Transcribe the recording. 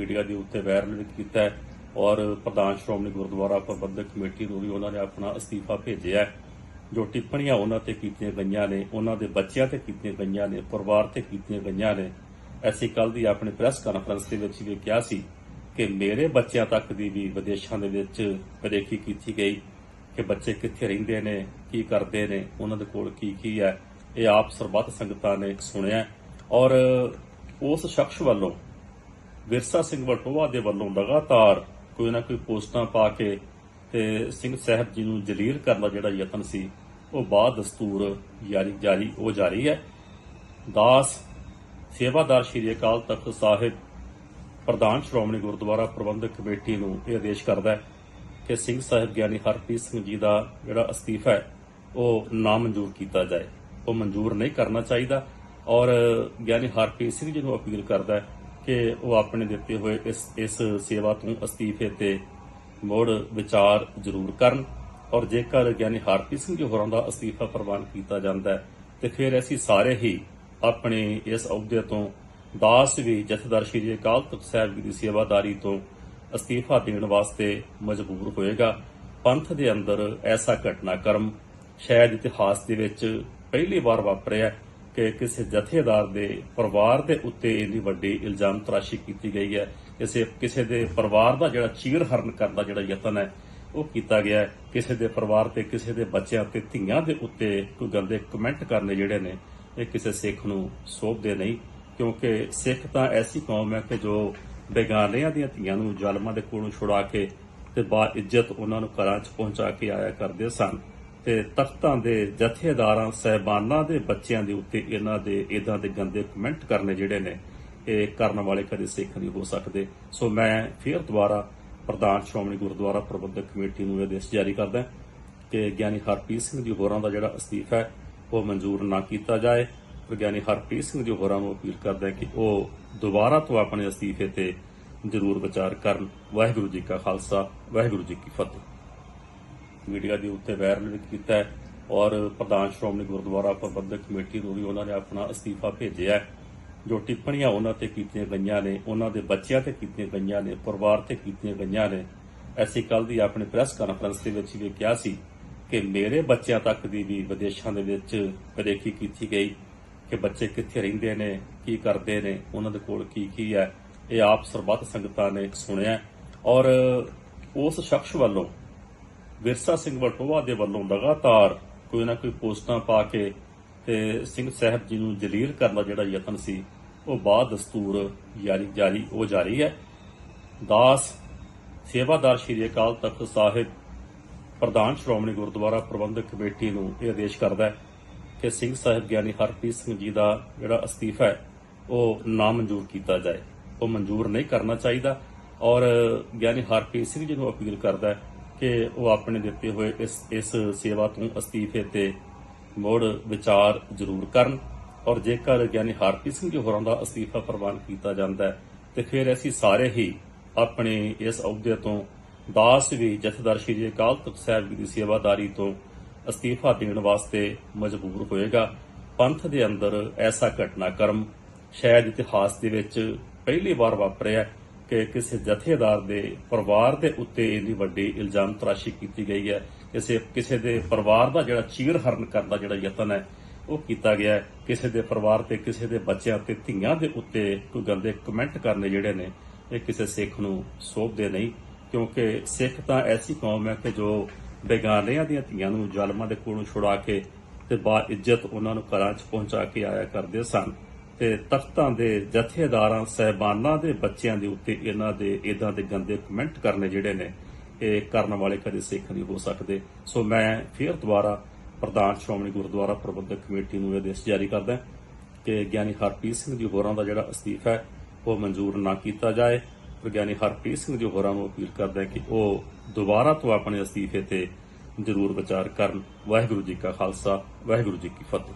Media के उत्ते viral भी किया और प्रधान श्रोमणी गुरुद्वारा प्रबंधक कमेटी को भी उन्होंने अपना अस्तीफा भेजा है। जो टिप्पणियां उन्होंने कीतियां गईयां ने, उन्होंने बच्चों ते कीतियां गईयां ने, परिवार ते कीतियां गईयां ने। ऐसी कल दी अपनी प्रेस कानफ्रेंस के विच भी कहा सी कि मेरे बच्चों तक की भी विदेशों के विच परेखी की गई कि बच्चे कित्थे रहिंदे ने, की करते ने, उन्होंने कोल की है। ये आप सरबत संगतां ने सुनिया और उस शख्स वालों विरसा सिंह वटोआ दे वालों लगातार कोई ना कोई पोस्टां पा के ते सिंह साहब जी नूं जलील करने का जिहड़ा यतन सी वो बाद दस्तूर जारी है। दास सेवादार श्री अकाल तख्त साहिब प्रधान श्रोमणी गुरुद्वारा प्रबंधक कमेटी नूं यह आदेश करदा है कि सिंह साहिब ज्ञानी हरप्रीत सिंह जी का जिहड़ा अस्तीफा है वो नामंजूर किया जाए, वो मंजूर नहीं करना चाहिए। और ज्ञानी हरप्रीत सिंह जी को अपील करता है कि वो अपने दिते हुए इस सेवा तो अस्तीफे ते मुड़ विचार जरूर करन। और जेकर ज्ञानी हरप्रीत सिंह जी होरां दा अस्तीफा प्रवान किया जाता है तो फिर असीं सारे ही अपने इस अहुदे तो दास भी जथेदार श्री अकाल तख्त साहिब जी की सेवादारी तो अस्तीफा देने वास्ते मजबूर होएगा। पंथ दे अंदर ऐसा घटनाक्रम शायद इतिहास दे विच पहली बार वापरिया कि किसी जथेदार दे परिवार दे उत्ते इन्नी वड्डी इल्जाम तराशी की गई है। किसी दे परिवार का जिहड़ा चीर हरण करने का जिहड़ा यतन है वो किया गया है। किसी दे परिवार ते किसी दे बच्चों ते धीआं दे उत्ते कोई गंदे कमेंट करने जिहड़े ने ये किसी सिख नूं शोभदे नहीं, क्योंकि सिख तां ऐसी कौम है कि जो बेगानियां दीआं धीआं नूं ज़ालमां दे कोलों छुड़ा के ते बा इज्जत उन्हां नूं घरां च पहुंचा के आया करदे सन। ते तख्तां दे जथेदारां साहिबानां दे बच्चों के उत्ते इन्हां दे इदां दे गंदे कमेंट करने जिहड़े ने ये करने वाले कदे सिख नहीं हो सकते। सो मैं फिर दोबारा प्रधान श्रोमणी गुरुद्वारा प्रबंधक कमेटी को आदेश जारी करदा कि ज्ञानी हरप्रीत सिंह जी होरां दा जिहड़ा अस्तीफा है वो मंजूर ना किया जाए। और ज्ञानी हरप्रीत सिंह जी होरां नूं अपील करदा कि वो दोबारा तो अपने अस्तीफे ते जरूर विचार करन। वाहिगुरू जी का खालसा, वाहिगुरू जी की फतेह। मीडिया के उत्ते वायरल भी किया और प्रधान श्रोमणी गुरुद्वारा प्रबंधक कमेटी को भी उन्होंने अपना अस्तीफा भेजा है। जो टिप्पणियां उन्होंने कीतियां गईयां ने, उन्होंने बच्चों ते कीतियां गईयां ने, परिवार ते कीतियां गईयां ने। ऐसी कल दी अपनी प्रेस कानफ्रेंस के विच भी कहा सी कि मेरे बच्चों तक की भी विदेशों के विच परेखी की गई कि बच्चे कित्थे रहिंदे ने, की करते ने, उन्होंने कोल की है। ये आप सरबत संगतां ने सुनिया और उस शख्स वालों विरसा सिंह वटोआ दे वालों लगातार कोई ना कोई पोस्टां पा के ते सिंह साहब जी नूं जलील करने का जिहड़ा यतन सी वो बाद दस्तूर जारी है। दास सेवादार श्री अकाल तख्त साहिब प्रधान श्रोमणी गुरुद्वारा प्रबंधक कमेटी को यह आदेश करता है कि सिंह साहिब ज्ञानी हरप्रीत सिंह जी का जिहड़ा अस्तीफा है वो नामंजूर किया जाए, वो मंजूर नहीं करना चाहिए। और ज्ञानी हरप्रीत सिंह जी को अपील करता है कि वो अपने दिते हुए इस सेवा तो अस्तीफे ते मुड़ विचार जरूर करन। और जेकर ज्ञानी हरप्रीत सिंह जी होरां दा अस्तीफा प्रवान किया जाता है तो फिर असीं सारे ही अपने इस अहुदे तो दास भी जथेदार श्री अकाल तख्त साहिब जी की सेवादारी तो अस्तीफा देने वास्ते मजबूर होएगा। पंथ दे अंदर ऐसा घटनाक्रम शायद इतिहास दे विच पहली बार वापरिया कि किसी जथेदार दे परिवार दे उत्ते इन्नी वड्डी इल्जाम तराशी की गई है। किसी दे परिवार का जिहड़ा चीर हरण करने का जिहड़ा यतन है वो किया गया है। किसी दे परिवार ते किसी दे बच्चों ते धीआं दे उत्ते कोई गंदे कमेंट करने जिहड़े ने ये किसी सिख नूं शोभदे नहीं, क्योंकि सिख तां ऐसी कौम है कि जो बेगानियां दीआं धीआं नूं ज़ालमां दे कोलों छुड़ा के ते बा इज्जत उन्हां नूं घरां च पहुंचा के आया करदे सन। ते तख्तां दे जथेदारां साहिबानां दे बच्चों के उत्ते इन्हां दे इदां दे गंदे कमेंट करने जिहड़े ने ये करने वाले कदे सिख नहीं हो सकते। सो मैं फिर दोबारा प्रधान श्रोमणी गुरुद्वारा प्रबंधक कमेटी को आदेश जारी करदा कि ज्ञानी हरप्रीत सिंह जी होरां दा जिहड़ा अस्तीफा है वो मंजूर ना किया जाए। और ज्ञानी हरप्रीत सिंह जी होरां नूं अपील करदा कि वो दोबारा तो अपने अस्तीफे ते जरूर विचार करन। वाहिगुरू जी का खालसा, वाहिगुरू जी की फतेह।